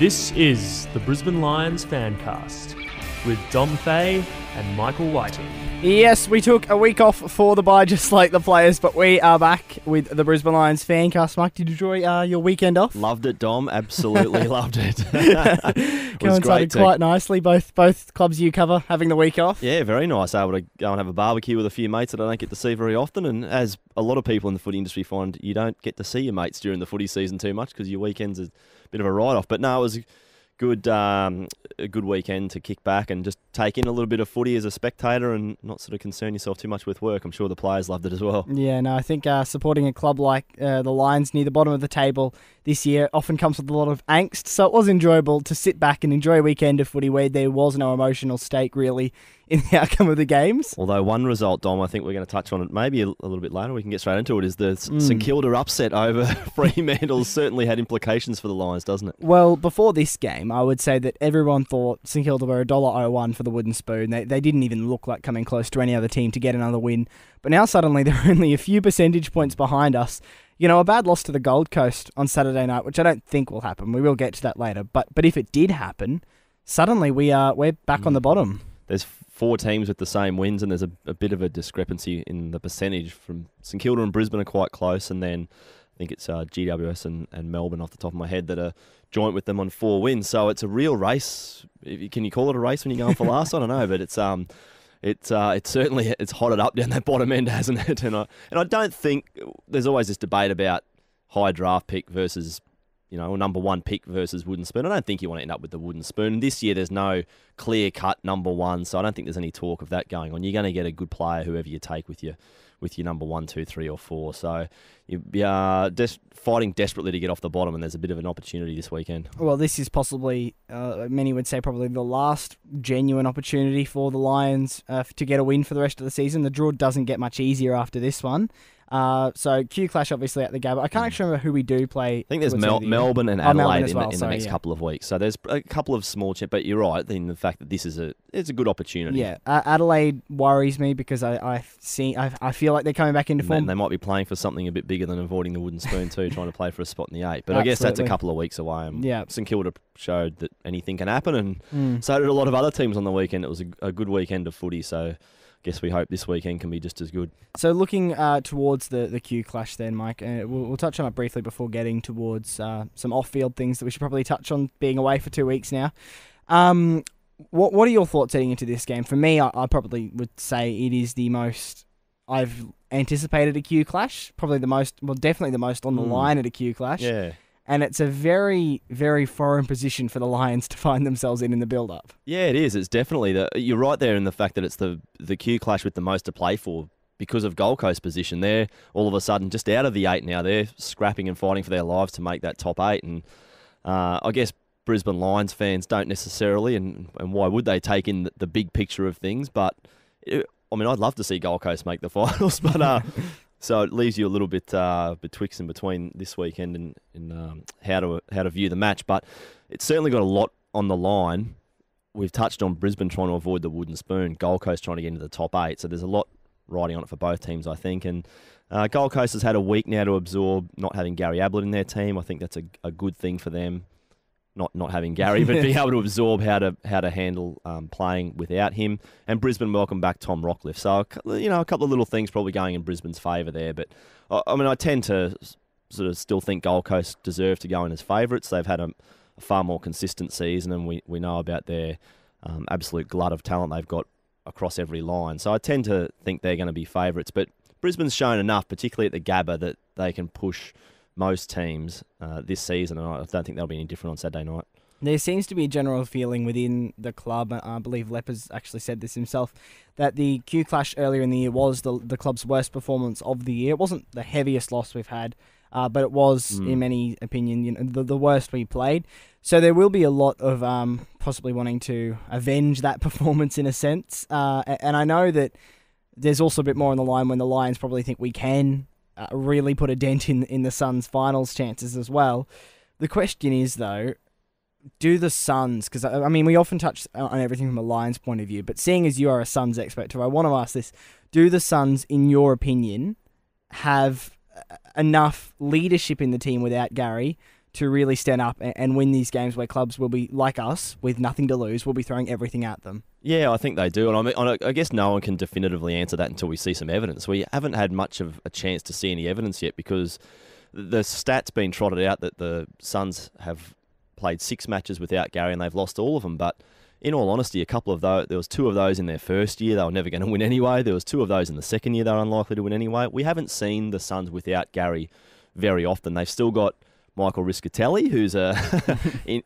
This is the Brisbane Lions Fancast with Dom Fay and Michael Whiting. Yes, we took a week off for the bye, just like the players, but we are back with the Brisbane Lions Fancast. Mike, did you enjoy your weekend off? Loved it, Dom. Absolutely loved it. It was coincided great quite nicely. Both clubs you cover having the week off. Yeah, very nice. Able to go and have a barbecue with a few mates that I don't get to see very often. And as a lot of people in the footy industry find, you don't get to see your mates during the footy season too much because your weekend's a bit of a write-off. But no, it was a good weekend to kick back and just take in a little bit of footy as a spectator and not sort of concern yourself too much with work. I'm sure the players loved it as well. Yeah, no, I think supporting a club like the Lions near the bottom of the table this year often comes with a lot of angst, so it was enjoyable to sit back and enjoy a weekend of footy where there was no emotional stake really in the outcome of the games. Although one result, Dom, I think we're going to touch on it maybe a little bit later, we can get straight into it, is the St Kilda upset over Fremantle certainly had implications for the Lions, doesn't it? Well, before this game, I would say that everyone thought St Kilda were $1.01 for the wooden spoon. They didn't even look like coming close to any other team to get another win. But now suddenly they're only a few percentage points behind us. You know, a bad loss to the Gold Coast on Saturday night, which I don't think will happen. We will get to that later. But if it did happen, suddenly we're back on the bottom. There's 4 teams with the same wins, and there's a bit of a discrepancy in the percentage. From St Kilda and Brisbane are quite close, and then I think it's GWS and Melbourne off the top of my head that are joint with them on 4 wins. So it's a real race. Can you call it a race when you're going for last? I don't know, but it's certainly it's hotted up down that bottom end, hasn't it? And I don't think there's always this debate about high draft pick versus, you know, number 1 pick versus wooden spoon. I don't think you want to end up with the wooden spoon. This year there's no clear-cut number 1, so I don't think there's any talk of that going on. You're going to get a good player, whoever you take with your number 1, 2, 3 or 4. So you are fighting desperately to get off the bottom, and there's a bit of an opportunity this weekend. Well, this is possibly, many would say, probably the last genuine opportunity for the Lions to get a win for the rest of the season. The draw doesn't get much easier after this one. So Q Clash obviously at the Gabba. I can't actually remember who we do play. I think there's Melbourne and Adelaide in the next yeah. couple of weeks. So there's a couple of small but you're right in the fact that this is it's a good opportunity. Yeah, Adelaide worries me because I feel like they're coming back into form. They might be playing for something a bit bigger than avoiding the wooden spoon too, trying to play for a spot in the 8. But I guess that's a couple of weeks away. And yeah. St Kilda showed that anything can happen, and so did a lot of other teams on the weekend. It was a good weekend of footy, so guess we hope this weekend can be just as good. So looking towards the Q Clash then, Mike, we'll touch on it briefly before getting towards some off-field things that we should probably touch on, being away for 2 weeks now. What are your thoughts heading into this game? For me, I probably would say it is the most I've anticipated a Q Clash, probably the most, well, definitely the most on the line at a Q Clash. Yeah. And it's a very, very foreign position for the Lions to find themselves in the build-up. Yeah, it is. It's definitely you're right there in the fact that it's the Q Clash with the most to play for because of Gold Coast position. They're all of a sudden just out of the 8 now. They're scrapping and fighting for their lives to make that top 8. And I guess Brisbane Lions fans don't necessarily, and why would they take in the big picture of things? But, I'd love to see Gold Coast make the finals, but... So it leaves you a little bit betwixt and between this weekend and how to view the match. But it's certainly got a lot on the line. We've touched on Brisbane trying to avoid the wooden spoon, Gold Coast trying to get into the top 8. So there's a lot riding on it for both teams, I think. And Gold Coast has had a week now to absorb not having Gary Ablett in their team. I think that's a good thing for them. Not having Gary, but being able to absorb how to handle playing without him. And Brisbane welcome back Tom Rockliff. So, a couple of little things probably going in Brisbane's favour there. But, I tend to sort of still think Gold Coast deserve to go in as favourites. They've had a far more consistent season, and we know about their absolute glut of talent they've got across every line. So I tend to think they're going to be favourites. But Brisbane's shown enough, particularly at the Gabba, that they can push most teams this season, and I don't think that'll be any different on Saturday night. There seems to be a general feeling within the club, I believe Lepper's actually said this himself, that the Q Clash earlier in the year was the club's worst performance of the year. It wasn't the heaviest loss we've had, but it was, in many opinion, the worst we played. So there will be a lot of possibly wanting to avenge that performance in a sense. And I know that there's also a bit more on the line when the Lions probably think we can really put a dent in the Suns' finals chances as well. The question is, though, do the Suns, because we often touch on everything from a Lions point of view, but seeing as you are a Suns expert too, I want to ask this. Do the Suns, in your opinion, have enough leadership in the team without Gary to really stand up and win these games where clubs will be, like us, with nothing to lose, will be throwing everything at them? Yeah, I think they do. And I guess no one can definitively answer that until we see some evidence. We haven't had much of a chance to see any evidence yet because the stats been trotted out that the Suns have played 6 matches without Gary and they've lost all of them. But in all honesty, a couple of those, there was 2 of those in their first year. They were never going to win anyway. There was 2 of those in the second year. They were unlikely to win anyway. We haven't seen the Suns without Gary very often. They've still got Michael Riscatelli, who's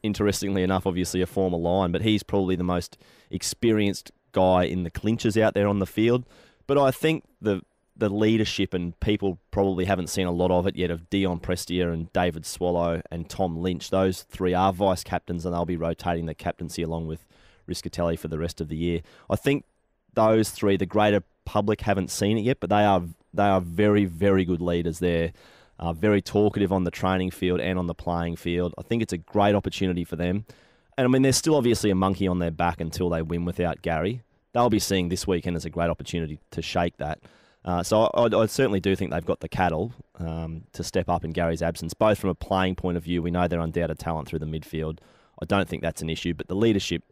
interestingly enough, obviously a former Lion, but he's probably the most experienced guy in the clinches out there on the field. But I think the leadership, and people probably haven't seen a lot of it yet, of Dion Prestia and David Swallow and Tom Lynch. Those 3 are vice captains, and they'll be rotating the captaincy along with Riscatelli for the rest of the year. I think those 3, the greater public haven't seen it yet, but they are very, very good leaders. They're very talkative on the training field and on the playing field. I think it's a great opportunity for them. And I mean, there's still obviously a monkey on their back until they win without Gary. They'll be seeing this weekend as a great opportunity to shake that. So I certainly do think they've got the cattle to step up in Gary's absence, both from a playing point of view. We know they're undoubted talent through the midfield. I don't think that's an issue, but the leadership,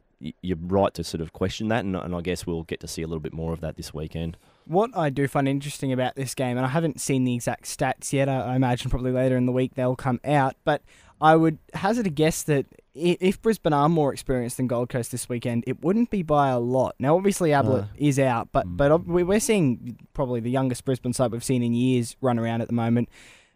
you're right to sort of question that, and I guess we'll get to see a little bit more of that this weekend. What I do find interesting about this game, and I haven't seen the exact stats yet, I imagine probably later in the week they'll come out, but I would hazard a guess that if Brisbane are more experienced than Gold Coast this weekend, it wouldn't be by a lot. Now, obviously, Ablett is out, but we're seeing probably the youngest Brisbane side we've seen in years run around at the moment.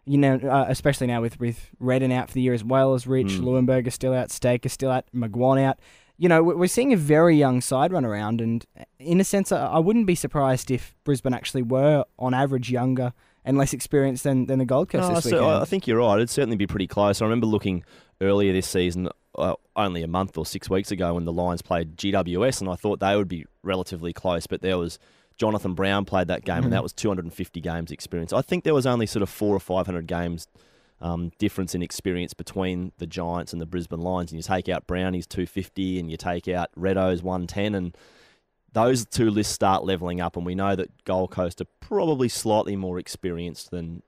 You know, especially now with Redden out for the year as well as Rich, Leuenberger still out, Staker still out, McGuan out. You know, we're seeing a very young side run around, and in a sense, I wouldn't be surprised if Brisbane actually were, on average, younger and less experienced than the Gold Coast this weekend. I think you're right. It'd certainly be pretty close. I remember looking earlier this season, only a month or 6 weeks ago, when the Lions played GWS, and I thought they would be relatively close, but there was Jonathan Brown played that game, and that was 250 games experience. I think there was only sort of 400 or 500 games difference in experience between the Giants and the Brisbane Lions, and you take out Brownie's 250 and you take out Reddo's 110, and those 2 lists start levelling up, and we know that Gold Coast are probably slightly more experienced than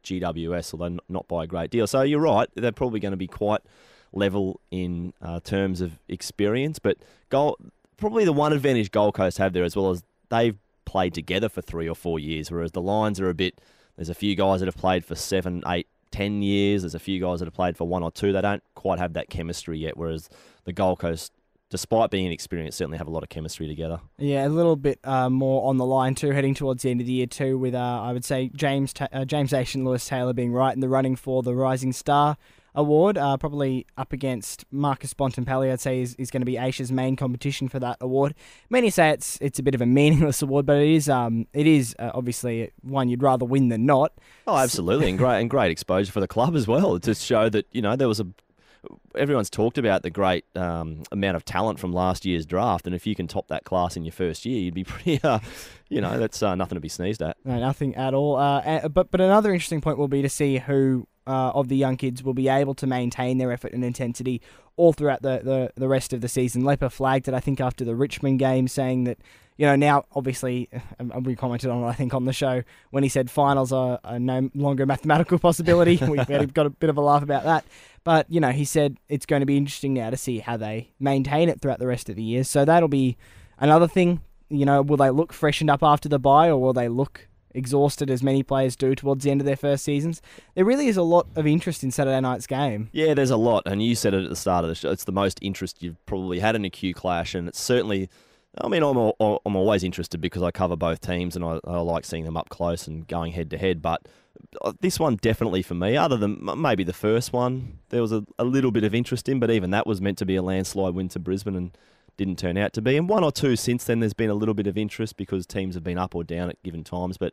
GWS, although not by a great deal. So you're right, they're probably going to be quite level in terms of experience, but probably the one advantage Gold Coast have there, as well as they've played together for 3 or 4 years, whereas the Lions are there's a few guys that have played for 7, 8, 10 years. There's a few guys that have played for 1 or 2. They don't quite have that chemistry yet, whereas the Gold Coast, despite being inexperienced, certainly have a lot of chemistry together. Yeah, a little bit more on the line too, heading towards the end of the year too, with I would say James Asian Lewis Taylor being right in the running for the Rising Star Award, probably up against Marcus Bontempelli. I'd say is going to be Asia's main competition for that award. Many say it's a bit of a meaningless award, but it is obviously one you'd rather win than not. Oh, absolutely, and great exposure for the club as well, to show that there was everyone's talked about the great amount of talent from last year's draft, and if you can top that class in your first year, you'd be pretty, that's nothing to be sneezed at. No, nothing at all. But another interesting point will be to see who of the young kids will be able to maintain their effort and intensity all throughout the rest of the season. Lepper flagged it, I think, after the Richmond game, saying that, now, obviously, we commented on it, I think, on the show, when he said finals are no longer a mathematical possibility. We've got a bit of a laugh about that. But, he said it's going to be interesting now to see how they maintain it throughout the rest of the year. So that'll be another thing. Will they look freshened up after the bye, or will they look exhausted, as many players do towards the end of their first seasons? There really is a lot of interest in Saturday night's game. Yeah, there's a lot, and you said it at the start of the show. It's the most interest you've probably had in a Q Clash, and it's certainly, I'm always interested because I cover both teams, and I like seeing them up close and going head to head, but this one definitely for me, other than maybe the first one, there was a little bit of interest in, but even that was meant to be a landslide win to Brisbane and didn't turn out to be. And 1 or 2 since then, there's been a little bit of interest because teams have been up or down at given times. But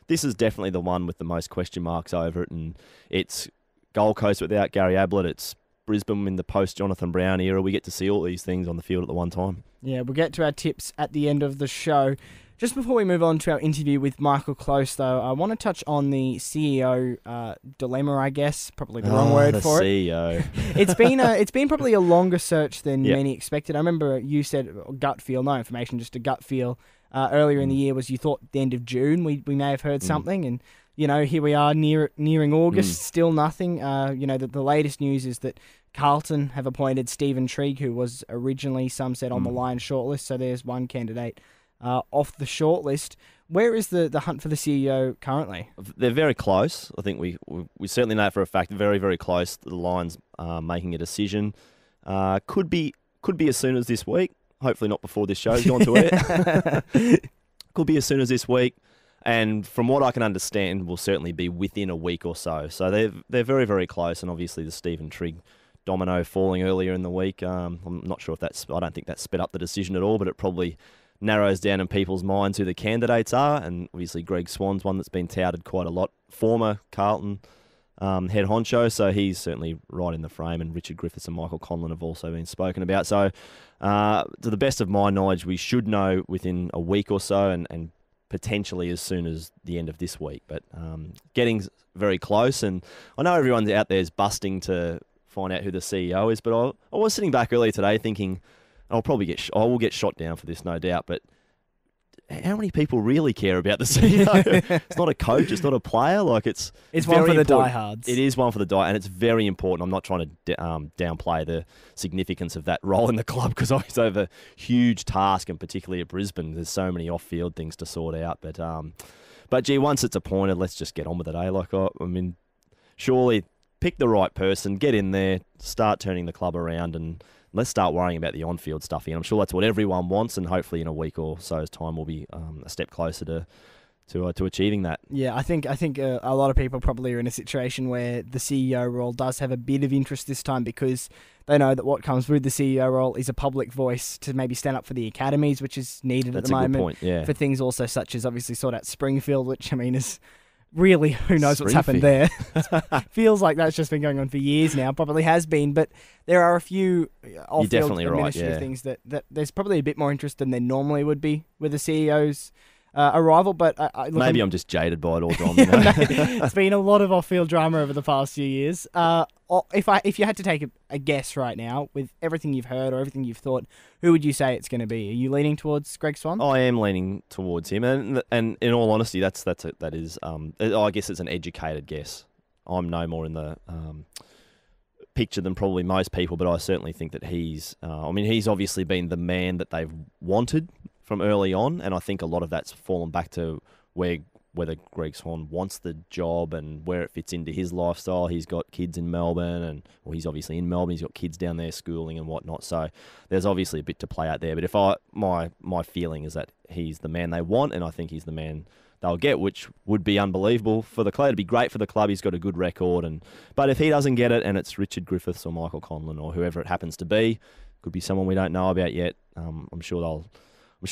this is definitely the one with the most question marks over it. And it's Gold Coast without Gary Ablett. It's Brisbane in the post-Jonathan Brown era. We get to see all these things on the field at the one time. Yeah, we'll get to our tips at the end of the show. Just before we move on to our interview with Michael Close, though, I want to touch on the CEO dilemma, I guess. Probably the wrong word for CEO. it. It's been probably a longer search than many expected. I remember you said gut feel, no information, just a gut feel. Earlier in the year was you thought the end of June we may have heard something, and here we are nearing August, still nothing. The latest news is that Carlton have appointed Stephen Trigg, who was originally, some said, on the Lions shortlist. So there's one candidate off the shortlist. Where is the hunt for the CEO currently? They're very close. I think we certainly know for a fact, very, very close to the Lions making a decision. Could be as soon as this week. Hopefully not before this show's gone to air. Could be as soon as this week. And from what I can understand, will certainly be within a week or so. So they're very, very close. And obviously the Stephen Trigg domino falling earlier in the week. I'm not sure if I don't think that sped up the decision at all, but it probably narrows down in people's minds who the candidates are. And obviously Greg Swan's one that's been touted quite a lot. Former Carlton head honcho, so he's certainly right in the frame. And Richard Griffiths and Michael Conlon have also been spoken about. So to the best of my knowledge, we should know within a week or so and potentially as soon as the end of this week. But getting very close. And I know everyone out there is busting to find out who the CEO is, but I was sitting back earlier today thinking I will get shot down for this, no doubt, but how many people really care about the CEO? It's not a coach, it's not a player. Like it's one for the important. diehards. It is one for the die, and it's very important. I'm not trying to downplay the significance of that role in the club because it's over huge task, and particularly at Brisbane, there's so many off-field things to sort out. But gee, once it's appointed, let's just get on with it, eh? Like I mean, surely pick the right person, get in there, start turning the club around, and let's start worrying about the on-field stuff again. I'm sure that's what everyone wants, and hopefully in a week or so's time we'll be a step closer to achieving that. Yeah, I think a lot of people probably are in a situation where the CEO role does have a bit of interest this time because they know that what comes with the CEO role is a public voice to maybe stand up for the academies, which is needed at the moment. That's a good point, yeah. For things also such as obviously sort out Springfield, which I mean is really, who knows what's happened there. Feels like that's just been going on for years now. Probably has been, but there are a few off-field administrative things that there's probably a bit more interest than there normally would be with the CEO's arrival. But maybe I'm just jaded by it all, Dom. It's been a lot of off-field drama over the past few years. If you had to take a guess right now, with everything you've heard or everything you've thought, who would you say it's going to be? Are you leaning towards Greg Swan? I am leaning towards him, and in all honesty, that is I guess it's an educated guess. I'm no more in the picture than probably most people, but I certainly think that he's obviously been the man that they've wanted from early on, and I think a lot of that's fallen back to whether Greg Swan wants the job and where it fits into his lifestyle. He's got kids in Melbourne, he's obviously in Melbourne. He's got kids down there schooling and whatnot. So there's obviously a bit to play out there. But my feeling is that he's the man they want, and I think he's the man they'll get, which would be unbelievable for the club. It'd be great for the club. He's got a good record, but if he doesn't get it, and it's Richard Griffiths or Michael Conlon or whoever it happens to be, could be someone we don't know about yet. I'm sure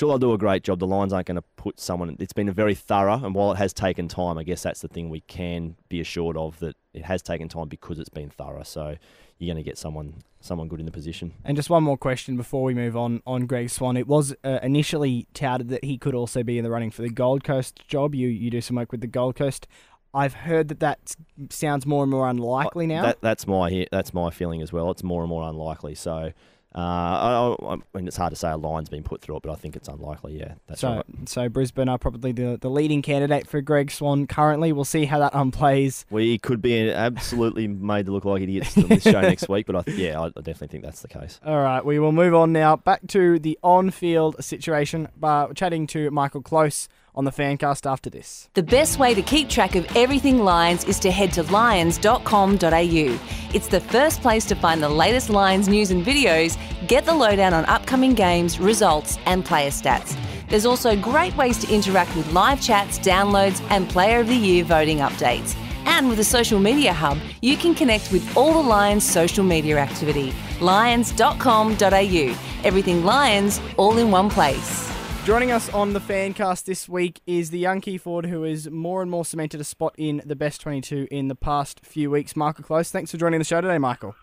they'll do a great job. The Lions aren't going to put someone... It's been a very thorough, and while it has taken time, I guess that's the thing we can be assured of, that it has taken time because it's been thorough. So you're going to get someone good in the position. And just one more question before we move on Greg Swan. It was initially touted that he could also be in the running for the Gold Coast job. You do some work with the Gold Coast. I've heard that sounds more and more unlikely now. That's my feeling as well. It's more and more unlikely. So... I mean, it's hard to say a line's been put through it, but I think it's unlikely, yeah. That's right. So Brisbane are probably the leading candidate for Greg Swan currently. We'll see how that unplays. We could be absolutely made to look like idiots on this show next week, but I definitely think that's the case. All right, we will move on now back to the on-field situation. We're chatting to Michael Close on the Fancast after this. The best way to keep track of everything Lions is to head to lions.com.au. It's the first place to find the latest Lions news and videos, get the lowdown on upcoming games, results and player stats. There's also great ways to interact with live chats, downloads and Player of the Year voting updates. And with a social media hub, you can connect with all the Lions social media activity. lions.com.au. Everything Lions, all in one place. Joining us on the Fancast this week is the young key forward who has more and more cemented a spot in the best 22 in the past few weeks, Michael Close. Thanks for joining the show today, Michael.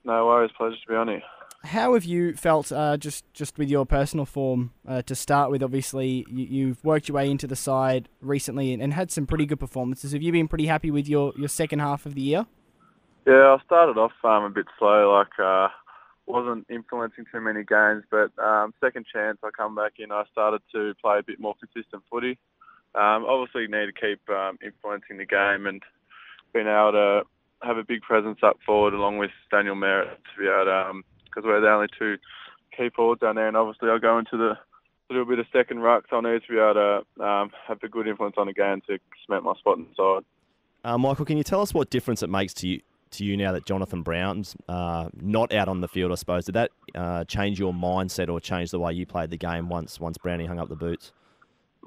No worries, pleasure to be on here. How have you felt just with your personal form to start with? Obviously, you've worked your way into the side recently and had some pretty good performances. Have you been pretty happy with your second half of the year? Yeah, I started off a bit slow, wasn't influencing too many games, but second chance I come back in, I started to play a bit more consistent footy. obviously you need to keep influencing the game and being able to have a big presence up forward along with Daniel Merritt to be able to, because we're the only two key forwards down there, and obviously I'll go into the little bit of second ruck, so I need to be able to have a good influence on the game to cement my spot inside. Michael, can you tell us what difference it makes to you now that Jonathan Brown's not out on the field, I suppose? Did that change your mindset or change the way you played the game once Brownie hung up the boots?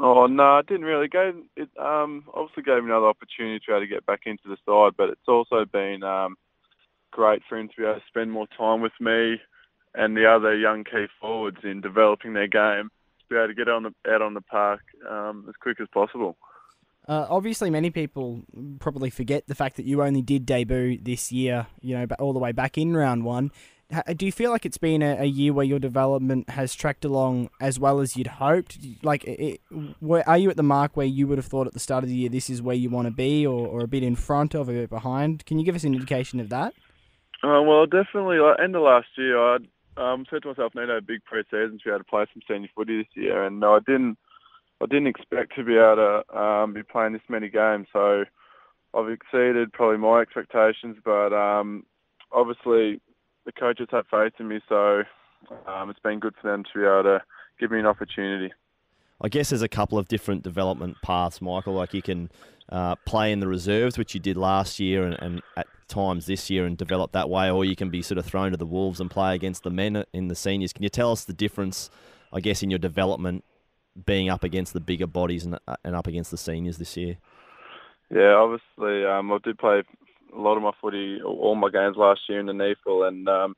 Oh, no, it didn't really. It obviously gave me another opportunity to be able to get back into the side, but it's also been great for him to be able to spend more time with me and the other young key forwards in developing their game, to be able to get out on the park as quick as possible. Obviously, many people probably forget the fact that you only did debut this year, all the way back in round one. Do you feel like it's been a year where your development has tracked along as well as you'd hoped? Are you at the mark where you would have thought at the start of the year this is where you want to be, or a bit in front of, a bit behind? Can you give us an indication of that? Well, definitely. End of last year, I said to myself, I need a big pre-season to be able to play some senior footy this year, and I didn't expect to be able to be playing this many games, so I've exceeded probably my expectations, but obviously the coaches have faith in me, so it's been good for them to be able to give me an opportunity. I guess there's a couple of different development paths, Michael. Like you can play in the reserves, which you did last year and at times this year, and develop that way, or you can be sort of thrown to the wolves and play against the men in the seniors. Can you tell us the difference, I guess, in your development being up against the bigger bodies and up against the seniors this year? Yeah, obviously, I did play a lot of my footy, all my games last year in the NEFL, and to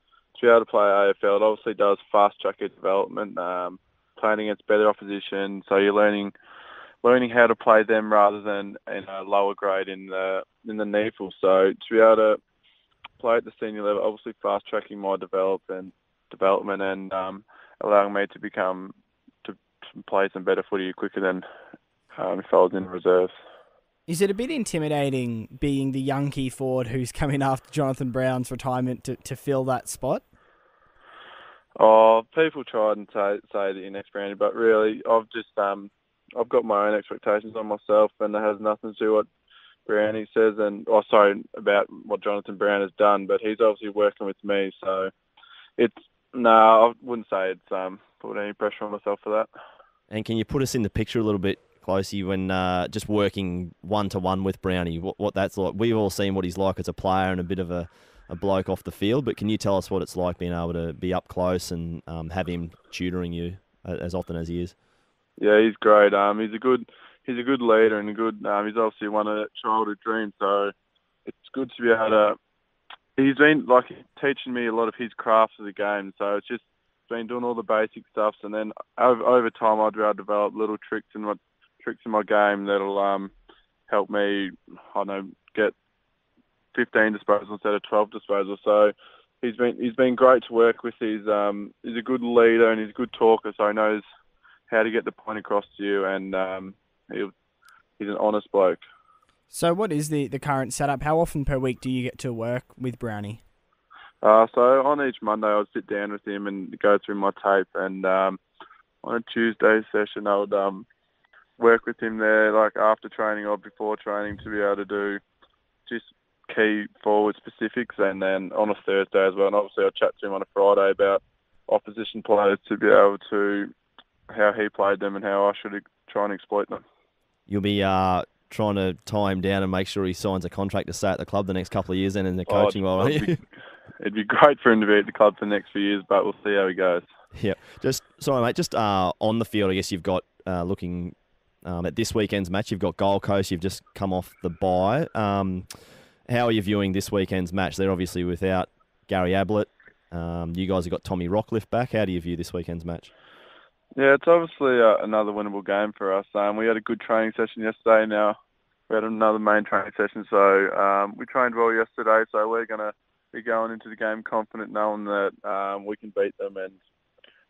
be able to play AFL, it obviously does fast-track your development, playing against better opposition, so you're learning how to play them rather than in a lower grade in the NEFL. So to be able to play at the senior level, obviously fast-tracking my development and allowing me to play some better footy quicker than if I was in reserves. Is it a bit intimidating being the young key forward who's coming after Jonathan Brown's retirement to fill that spot? Oh, people try and say that you're next Brownie, but really, I've got my own expectations on myself, and it has nothing to do with what Brownie says about what Jonathan Brown has done. But he's obviously working with me, so I wouldn't say it's put any pressure on myself for that. And can you put us in the picture a little bit, Closey, when just working one-to-one with Brownie, what that's like? We've all seen what he's like as a player and a bit of a bloke off the field, but can you tell us what it's like being able to be up close and have him tutoring you as often as he is? Yeah, he's great. He's a good leader and he's obviously one of childhood dreams, so it's good to be able to. He's been teaching me a lot of his craft of the game, so it's just been doing all the basic stuffs, and then over time I'd be able to develop little tricks in my game that'll help me, get 15 disposals instead of 12 disposals. So he's been great to work with. He's a good leader and he's a good talker, so he knows how to get the point across to you, and he's an honest bloke. So what is the current setup? How often per week do you get to work with Brownie? So on each Monday I'd sit down with him and go through my tape, and on a Tuesday session I would work with him there, after training or before training, to be able to do just key forward specifics, and then on a Thursday as well. And obviously I'll chat to him on a Friday about opposition players to be able to how he played them and how I should try and exploit them. You'll be trying to tie him down and make sure he signs a contract to stay at the club the next couple of years then in the coaching role, aren't you? It'd be great for him to be at the club for the next few years, but we'll see how he goes. Yeah. Sorry, mate, on the field, I guess you've got, looking at this weekend's match, you've got Gold Coast, you've just come off the bye. How are you viewing this weekend's match? They're obviously without Gary Ablett. You guys have got Tommy Rockliff back. How do you view this weekend's match? Yeah, it's obviously another winnable game for us. We had a good training session yesterday. Now we had another main training session, so we trained well yesterday. So we're going to be going into the game confident, knowing that we can beat them, and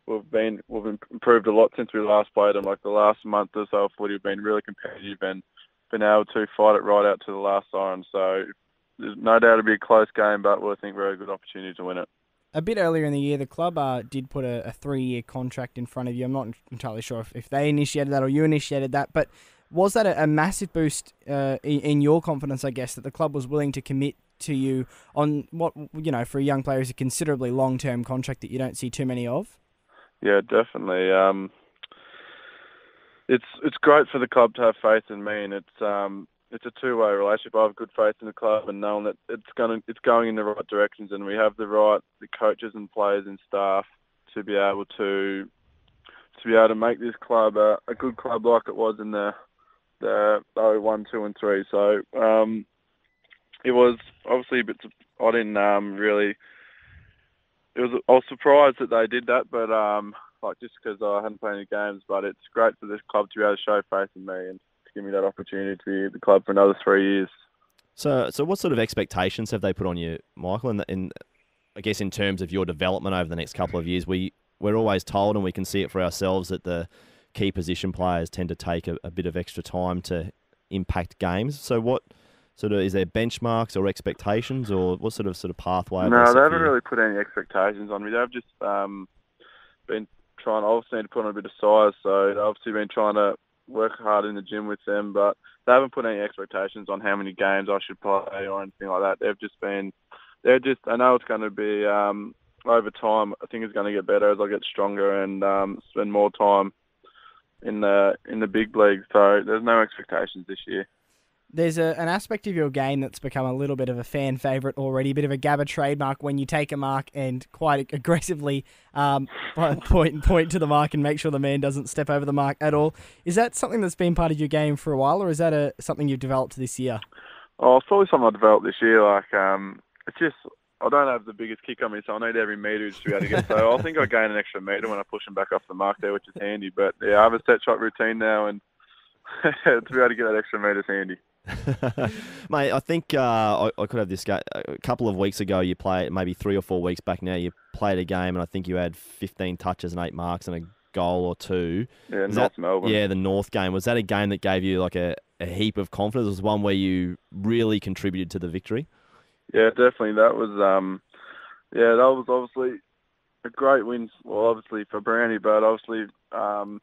we've improved a lot since we last played them. The last month or so, footy have been really competitive and been able to fight it right out to the last siren. So there's no doubt it'll be a close game, but we'll think we're a good opportunity to win it. A bit earlier in the year, the club did put a 3-year contract in front of you. I'm not entirely sure if they initiated that or you initiated that, but Was that a massive boost in your confidence, I guess, that the club was willing to commit to you on what, for a young player is a considerably long-term contract that you don't see too many of? Yeah, definitely. It's great for the club to have faith in me, and it's a two-way relationship. I have good faith in the club and knowing that it's going in the right directions, and we have the coaches and players and staff to be able to make this club a good club like it was in the 1, 2 and 3. So it was obviously a bit. I didn't really. I was surprised that they did that, but just because I hadn't played any games. But it's great for this club to be able to show faith in me and to give me that opportunity to be at the club for another 3 years. So what sort of expectations have they put on you, Michael? And I guess in terms of your development over the next couple of years, we're always told, and we can see it for ourselves, that the key position players tend to take a bit of extra time to impact games. So what sort of, is there benchmarks or expectations, or what sort of pathway? No, they haven't really put any expectations on me. They've just been trying, obviously, to put on a bit of size, so they've obviously been trying to work hard in the gym with them, but they haven't put any expectations on how many games I should play or anything like that. I know it's going to be, over time, I think it's going to get better as I get stronger and spend more time in the big league. So there's no expectations this year. There's an aspect of your game that's become a little bit of a fan favourite already, a bit of a Gabba trademark when you take a mark and quite aggressively point to the mark and make sure the man doesn't step over the mark at all. Is that something that's been part of your game for a while, or is that something you've developed this year? Oh, it's probably something I developed this year. It's just, I don't have the biggest kick on me, so I need every metre to be able to get. So I think I gain an extra metre when I push him back off the mark there, which is handy. But yeah, I have a set shot routine now, and to be able to get that extra metre is handy. Mate, I think I could have this a couple of weeks ago. You played, maybe 3 or 4 weeks back now, you played a game, and I think you had 15 touches and 8 marks and a goal or 2. Yeah, North Melbourne. Yeah, the North game. Was that a game that gave you like a heap of confidence? It was one where you really contributed to the victory? Yeah, definitely. That was obviously a great win. Well, obviously for Brownie, but obviously for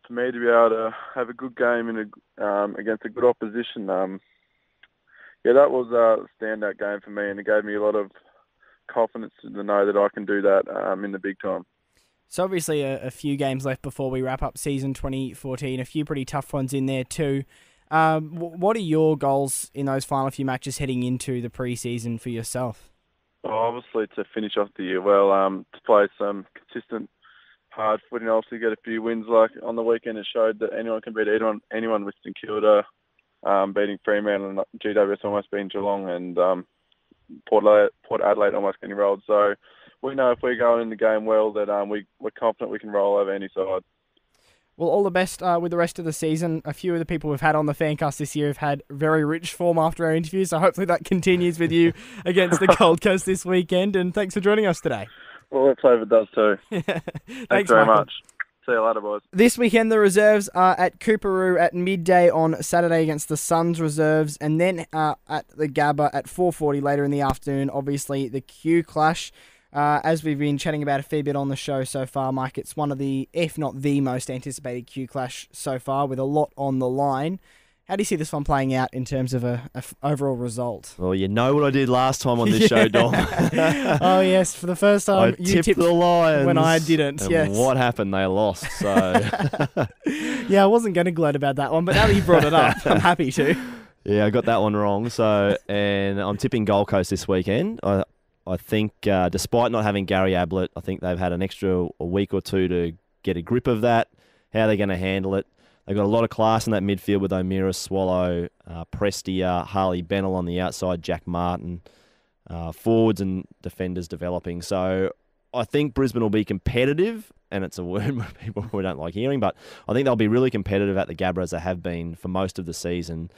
me to be able to have a good game against a good opposition. That was a standout game for me, and it gave me a lot of confidence to know that I can do that in the big time. So obviously a few games left before we wrap up season 2014, a few pretty tough ones in there too. What are your goals in those final few matches heading into the pre-season for yourself? Obviously to finish off the year well, to play some consistent hard footing, obviously get a few wins. Like on the weekend, it showed that anyone can beat anyone with St Kilda, beating Fremantle, and GWS almost beating Geelong, and Port Adelaide almost getting rolled. So we know if we're going in the game well that we're confident we can roll over any side. Well, all the best with the rest of the season. A few of the people we've had on the Fancast this year have had very rich form after our interviews, so hopefully that continues with you against the Gold Coast this weekend, and thanks for joining us today. Well, let's hope it does too. Thanks very much. See you later, boys. This weekend, the reserves are at Cooperoo at midday on Saturday against the Suns reserves, and then at the Gabba at 4:40 later in the afternoon. Obviously, the Q Clash. As we've been chatting about a fair bit on the show so far, Mike, it's one of the, if not the most anticipated Q Clash so far, with a lot on the line. How do you see this one playing out in terms of a overall result? Well, you know what I did last time on this show, Dom. Oh, yes. For the first time, you tipped the Lions. When I didn't, and yes. What happened? They lost, so... Yeah, I wasn't going to gloat about that one, but now that you brought it up, I'm happy to. Yeah, I got that one wrong. And I'm tipping Gold Coast this weekend. I think, despite not having Gary Ablett, I think they've had an extra week or two to get a grip of that, how they're going to handle it. They've got a lot of class in that midfield with O'Meara, Swallow, Prestia, Harley Bennell on the outside, Jack Martin, forwards and defenders developing. So I think Brisbane will be competitive, and it's a word people we don't like hearing, but I think they'll be really competitive at the Gabba as they have been for most of the season.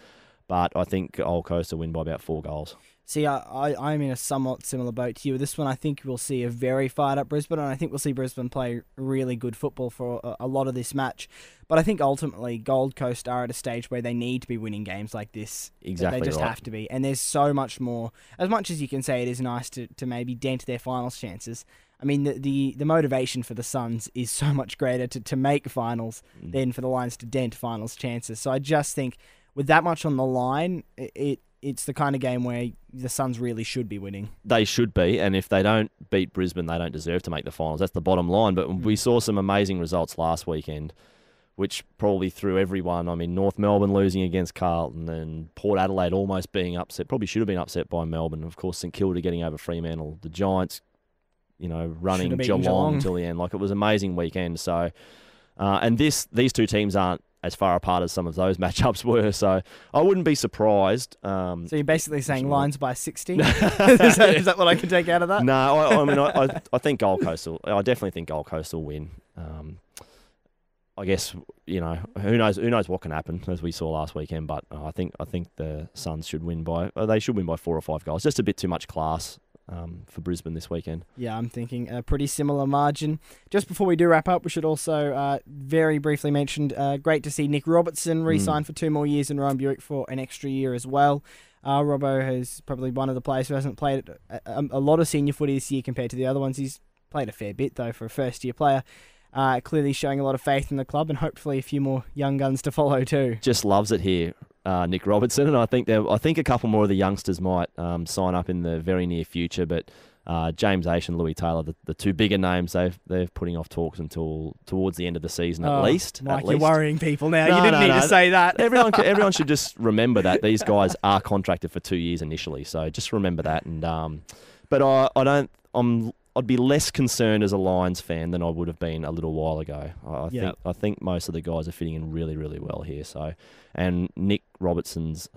But I think Gold Coast will win by about 4 goals. See, I'm in a somewhat similar boat to you. This one, I think we'll see a very fired-up Brisbane, and I think we'll see Brisbane play really good football for a lot of this match. But I think ultimately Gold Coast are at a stage where they need to be winning games like this. Exactly, they just right. have to be. And there's so much more. As much as you can say it is nice to maybe dent their finals chances, I mean, the motivation for the Suns is so much greater to make finals than for the Lions to dent finals chances. So I just think with that much on the line, it's the kind of game where the Suns really should be winning. They should be, and if they don't beat Brisbane, they don't deserve to make the finals. That's the bottom line. But we saw some amazing results last weekend, which probably threw everyone. I mean, North Melbourne losing against Carlton and Port Adelaide almost being upset. Probably should have been upset by Melbourne. Of course, St Kilda getting over Fremantle. The Giants, running Geelong until the end. Like, it was an amazing weekend. So, and these two teams aren't as far apart as some of those matchups were. So I wouldn't be surprised. So you're basically saying Lions by 60? Is that what I can take out of that? No, I think Gold Coast I definitely think Gold Coast will win. I guess, who knows what can happen, as we saw last weekend, but I think the Suns should win by 4 or 5 goals. Just a bit too much class for Brisbane this weekend. Yeah, I'm thinking a pretty similar margin. Just before we do wrap up, we should also very briefly mention, great to see Nick Robertson re-sign for 2 more years in Ryan Buick for an extra year as well. Robbo is probably one of the players who hasn't played a lot of senior footy this year compared to the other ones. He's played a fair bit, though, for a first-year player. Clearly showing a lot of faith in the club, and hopefully a few more young guns to follow too. Just loves it here, Nick Robertson, and I think a couple more of the youngsters might sign up in the very near future. But James Aish and Louis Taylor, the 2 bigger names, they're putting off talks until towards the end of the season at least. Mike, at you're least. worrying people now. You didn't need to say that. Everyone should just remember that these guys are contracted for 2 years initially. So just remember that. And but I'd be less concerned as a Lions fan than I would have been a little while ago. I think most of the guys are fitting in really, really well here. So, and Nick Robertson's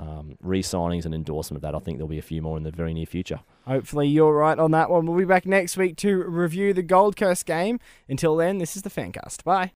re-signings and endorsement of that, I think there'll be a few more in the very near future. Hopefully you're right on that one. We'll be back next week to review the Gold Coast game. Until then, this is the Fancast. Bye.